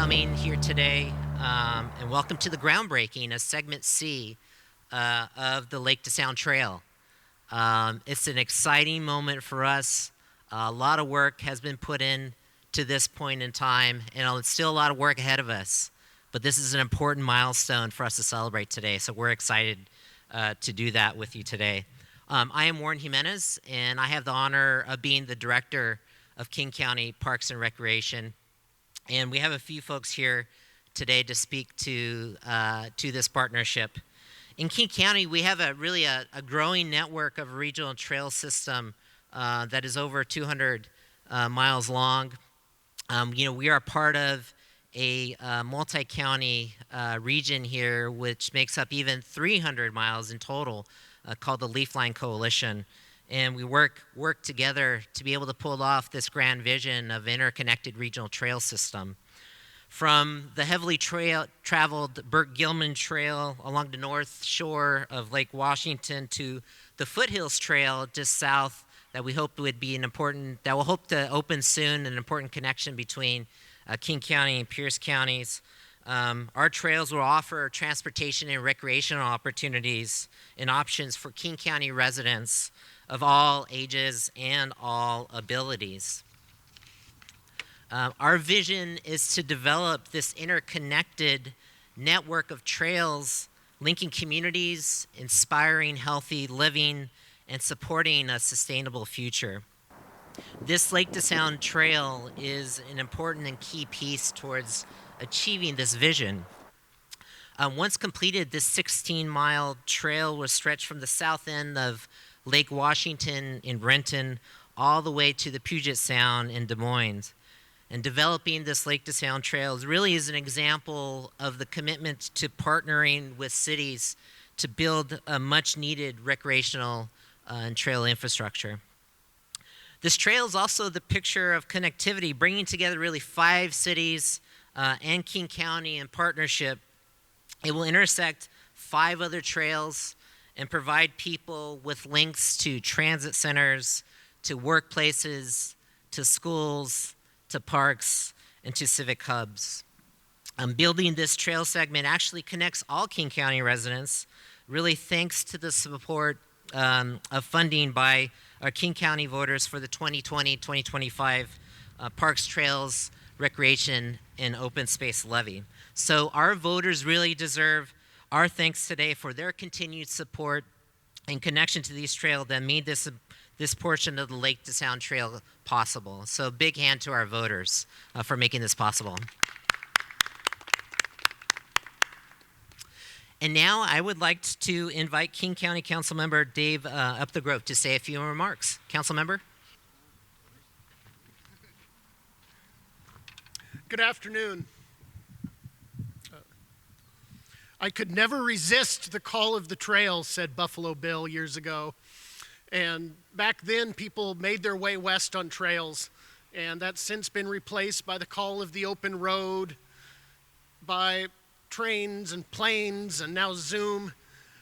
coming here today, and welcome to the groundbreaking of Segment C of the Lake to Sound Trail. It's an exciting moment for us. A lot of work has been put in to this point in time, and it's still a lot of work ahead of us. But this is an important milestone for us to celebrate today, so we're excited to do that with you today. I am Warren Jimenez, and I have the honor of being the Director of King County Parks and Recreation. And we have a few folks here today to speak to this partnership. In King County, we have a growing network of a regional trail system that is over 200 miles long. We are part of a multi-county region here, which makes up even 300 miles in total, called the Leafline Coalition. And we work together to be able to pull off this grand vision of interconnected regional trail system. From the heavily traveled Burt Gilman Trail along the north shore of Lake Washington to the Foothills Trail just south that we hope would be that we'll hope to open soon, an important connection between King County and Pierce counties. Our trails will offer transportation and recreational opportunities and options for King County residents of all ages and all abilities. Our vision is to develop this interconnected network of trails linking communities, inspiring healthy living, and supporting a sustainable future. This Lake to Sound Trail is an important and key piece towards achieving this vision. Once completed, this 16-mile trail will stretch from the south end of Lake Washington in Renton all the way to the Puget Sound in Des Moines. And developing this Lake to Sound Trail really is an example of the commitment to partnering with cities to build a much-needed recreational and trail infrastructure. This trail is also the picture of connectivity, bringing together really 5 cities and King County in partnership. It will intersect 5 other trails and provide people with links to transit centers, to workplaces, to schools, to parks, and to civic hubs. Building this trail segment actually connects all King County residents, really thanks to the support of funding by our King County voters for the 2020-2025 Parks, Trails, Recreation, and Open Space Levy. So our voters really deserve our thanks today for their continued support and connection to these trails that made this portion of the Lake to Sound Trail possible. So big hand to our voters for making this possible. And now I would like to invite King County Councilmember Dave Upthegrove to say a few remarks. Councilmember? Good afternoon. I could never resist the call of the trail, said Buffalo Bill years ago. And back then, people made their way west on trails, and that's since been replaced by the call of the open road, by trains and planes, and now Zoom.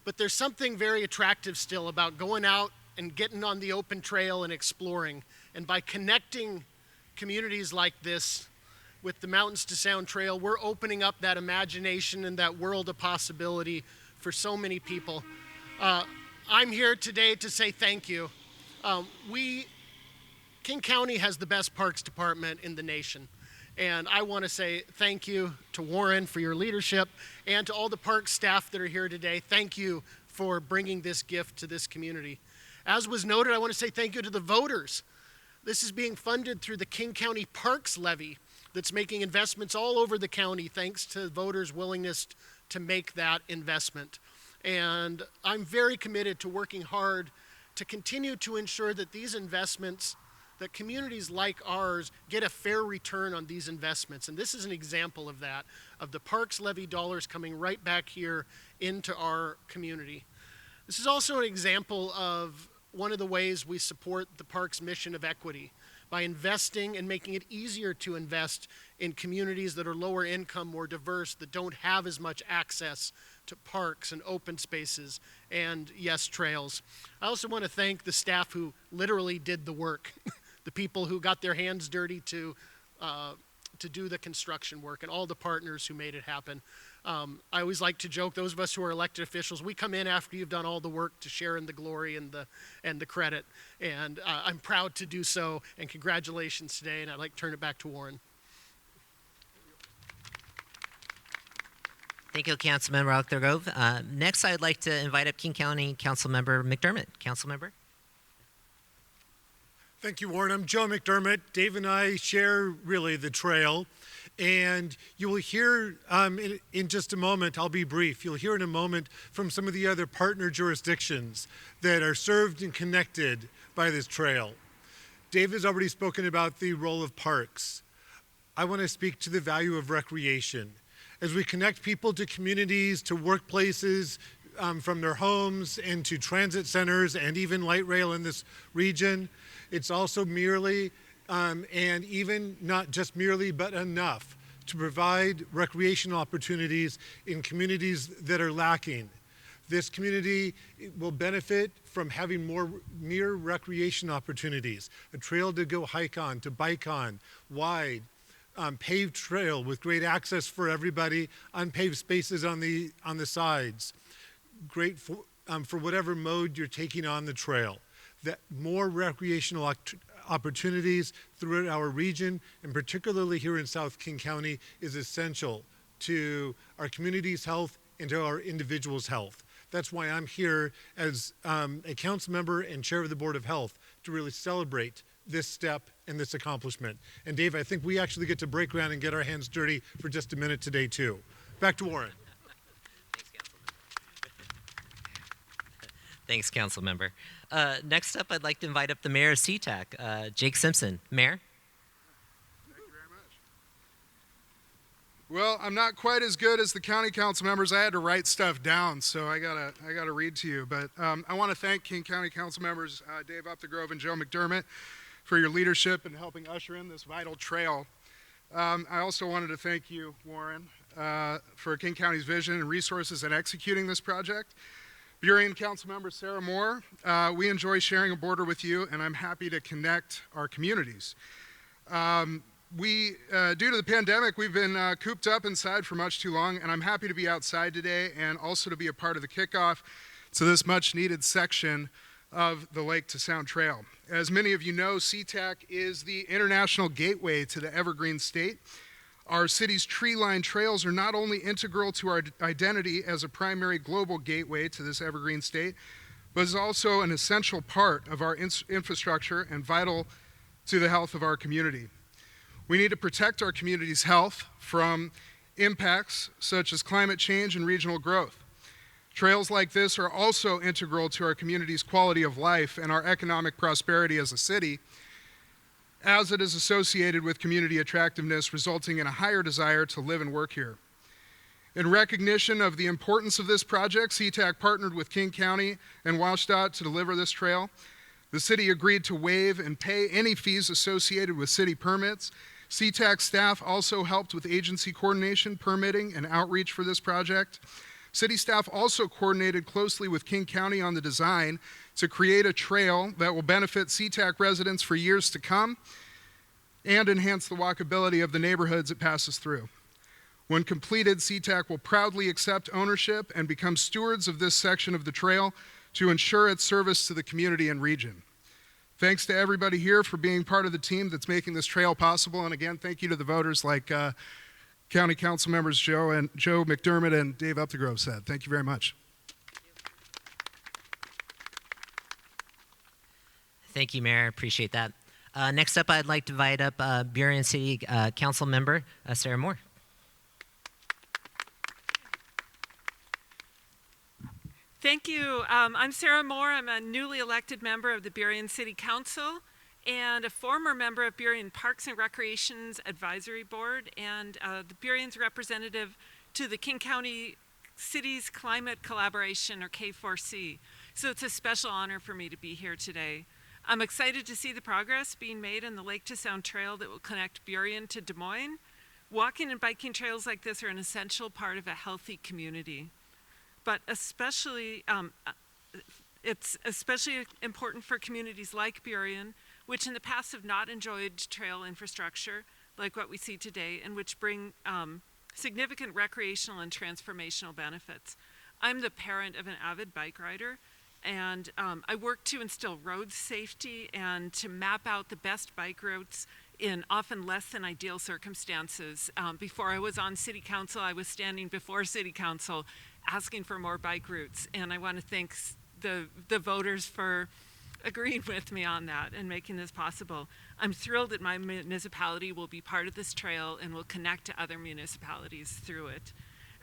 But there's something very attractive still about going out and getting on the open trail and exploring. And by connecting communities like this with the Mountains to Sound Trail, we're opening up that imagination and that world of possibility for so many people. I'm here today to say thank you. King County has the best parks department in the nation. And I want to say thank you to Warren for your leadership and to all the park staff that are here today. Thank you for bringing this gift to this community. As was noted, I want to say thank you to the voters. This is being funded through the King County Parks Levy that's making investments all over the county thanks to voters' willingness to make that investment. And I'm very committed to working hard to continue to ensure that these investments, that communities like ours get a fair return on these investments. And this is an example of that, of the Parks Levy dollars coming right back here into our community. This is also an example of one of the ways we support the park's mission of equity, by investing and making it easier to invest in communities that are lower income, more diverse, that don't have as much access to parks and open spaces and, yes, trails. I also want to thank the staff who literally did the work, the people who got their hands dirty to to do the construction work and all the partners who made it happen. I always like to joke, those of us who are elected officials, we come in after you've done all the work to share in the glory and the credit. And I'm proud to do so, and congratulations today, and I'd like to turn it back to Warren. Thank you, Councilmember Aldergrove. Next, I'd like to invite up King County Councilmember McDermott. Councilmember. Thank you, Warren. I'm Joe McDermott. Dave and I share really the trail. And you will hear in just a moment, I'll be brief, you'll hear in a moment from some of the other partner jurisdictions that are served and connected by this trail. Dave has already spoken about the role of parks. I want to speak to the value of recreation. As we connect people to communities, to workplaces, from their homes and to transit centers and even light rail in this region, it's also merely, and even not just merely, but enough to provide recreational opportunities in communities that are lacking. This community will benefit from having more mere recreation opportunities, a trail to go hike on, to bike on, wide, paved trail with great access for everybody, unpaved spaces on the sides, great for whatever mode you're taking on the trail. That more recreational opportunities throughout our region, and particularly here in South King County, is essential to our community's health and to our individuals' health. That's why I'm here as a council member and chair of the Board of Health to really celebrate this step and this accomplishment. And Dave, I think we actually get to break ground and get our hands dirty for just a minute today too. Back to Warren. Thanks, Councilmember. Next up, I'd like to invite up the Mayor of SeaTac, Jake Simpson. Mayor? Thank you very much. Well, I'm not quite as good as the county council members. I had to write stuff down, so I gotta read to you. But I want to thank King County council members Dave Updegrove and Joe McDermott for your leadership in helping usher in this vital trail. I also wanted to thank you, Warren, for King County's vision and resources in executing this project. Burien Councilmember Sarah Moore, we enjoy sharing a border with you, and I'm happy to connect our communities. Due to the pandemic, we've been cooped up inside for much too long, and I'm happy to be outside today and also to be a part of the kickoff to this much-needed section of the Lake to Sound Trail. As many of you know, SeaTac is the international gateway to the Evergreen State. Our city's tree-lined trails are not only integral to our identity as a primary global gateway to this evergreen state, but is also an essential part of our infrastructure and vital to the health of our community. We need to protect our community's health from impacts such as climate change and regional growth. Trails like this are also integral to our community's quality of life and our economic prosperity as a city, as it is associated with community attractiveness, resulting in a higher desire to live and work here. In recognition of the importance of this project, SeaTac partnered with King County and WashDOT to deliver this trail. The city agreed to waive and pay any fees associated with city permits. SeaTac staff also helped with agency coordination, permitting, and outreach for this project. City staff also coordinated closely with King County on the design to create a trail that will benefit SeaTac residents for years to come and enhance the walkability of the neighborhoods it passes through. When completed, SeaTac will proudly accept ownership and become stewards of this section of the trail to ensure its service to the community and region. Thanks to everybody here for being part of the team that's making this trail possible. And again, thank you to the voters like County Council members Joe McDermott and Dave Updegrove said. Thank you very much. Thank you, Mayor. Appreciate that. Next up, I'd like to invite up Burien City Council member Sarah Moore. Thank you. I'm Sarah Moore. I'm a newly elected member of the Burien City Council and a former member of Burien Parks and Recreations Advisory Board and the Burien's representative to the King County Cities Climate Collaboration, or K4C. So it's a special honor for me to be here today. I'm excited to see the progress being made on the Lake to Sound Trail that will connect Burien to Des Moines. Walking and biking trails like this are an essential part of a healthy community. But especially, it's especially important for communities like Burien, which in the past have not enjoyed trail infrastructure, like what we see today, and which bring significant recreational and transformational benefits. I'm the parent of an avid bike rider, and I work to instill road safety and to map out the best bike routes in often less than ideal circumstances. Before I was on city council, I was standing before city council asking for more bike routes, and I want to thank the voters for agreeing with me on that and making this possible. I'm thrilled that my municipality will be part of this trail and will connect to other municipalities through it.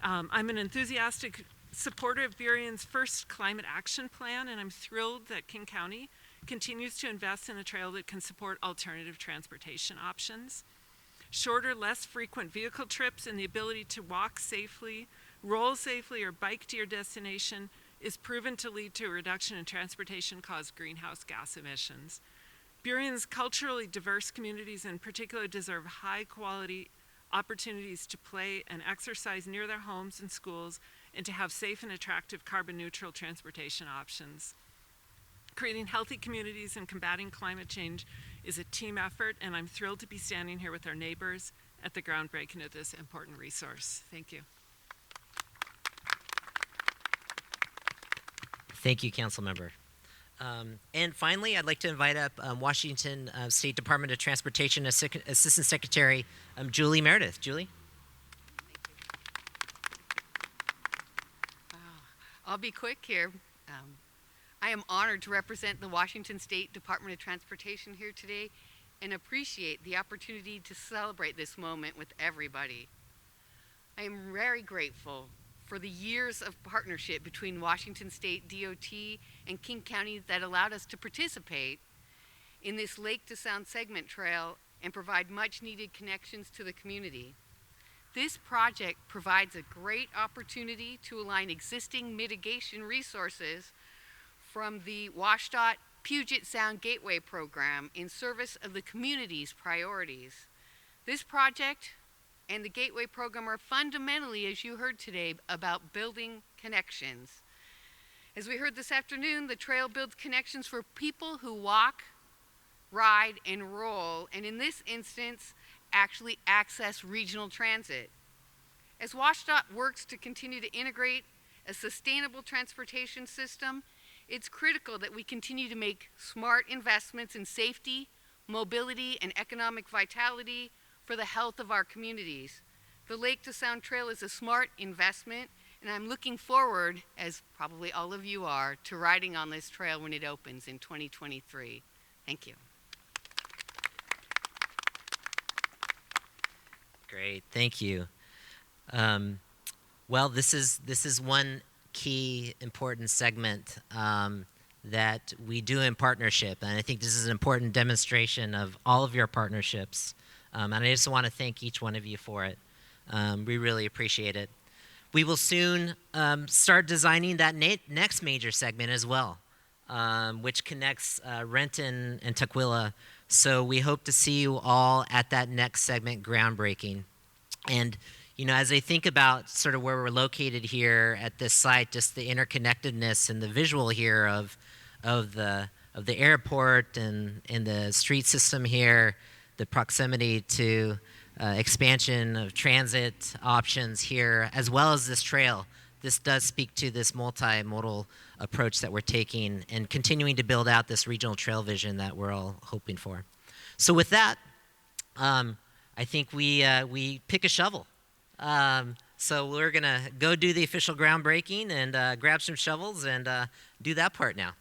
I'm an enthusiastic supporter of Burion's first climate action plan, and I'm thrilled that King County continues to invest in a trail that can support alternative transportation options. Shorter, less frequent vehicle trips and the ability to walk safely, roll safely, or bike to your destination is proven to lead to a reduction in transportation-caused greenhouse gas emissions. Burion's culturally diverse communities in particular deserve high-quality opportunities to play and exercise near their homes and schools and to have safe and attractive carbon-neutral transportation options. Creating healthy communities and combating climate change is a team effort, and I'm thrilled to be standing here with our neighbors at the groundbreaking of this important resource. Thank you. Thank you, Council Member. And finally, I'd like to invite up Washington State Department of Transportation Assistant Secretary Julie Meredith. Julie? I'll be quick here. I am honored to represent the Washington State Department of Transportation here today and appreciate the opportunity to celebrate this moment with everybody. I am very grateful for the years of partnership between Washington State DOT and King County that allowed us to participate in this Lake to Sound segment trail and provide much needed connections to the community. This project provides a great opportunity to align existing mitigation resources from the WashDOT Puget Sound Gateway Program in service of the community's priorities. This project and the Gateway Program are fundamentally, as you heard today, about building connections. As we heard this afternoon, the trail builds connections for people who walk, ride, and roll, and in this instance, actually access regional transit. As WashDOT works to continue to integrate a sustainable transportation system, it's critical that we continue to make smart investments in safety, mobility, and economic vitality for the health of our communities. The Lake to Sound Trail is a smart investment, and I'm looking forward, as probably all of you are, to riding on this trail when it opens in 2023. Thank you. Great, thank you. Well, this is one key important segment that we do in partnership, and I think this is an important demonstration of all of your partnerships, and I just want to thank each one of you for it. We really appreciate it. We will soon start designing that next major segment as well, which connects Renton and Tukwila. So we hope to see you all at that next segment groundbreaking. And you know, as I think about sort of where we're located here at this site, just the interconnectedness and the visual here of the airport and the street system here, the proximity to expansion of transit options here, as well as this trail. This does speak to this multimodal approach that we're taking and continuing to build out this regional trail vision that we're all hoping for. So with that, I think we pick a shovel. So we're gonna go do the official groundbreaking and grab some shovels and do that part now.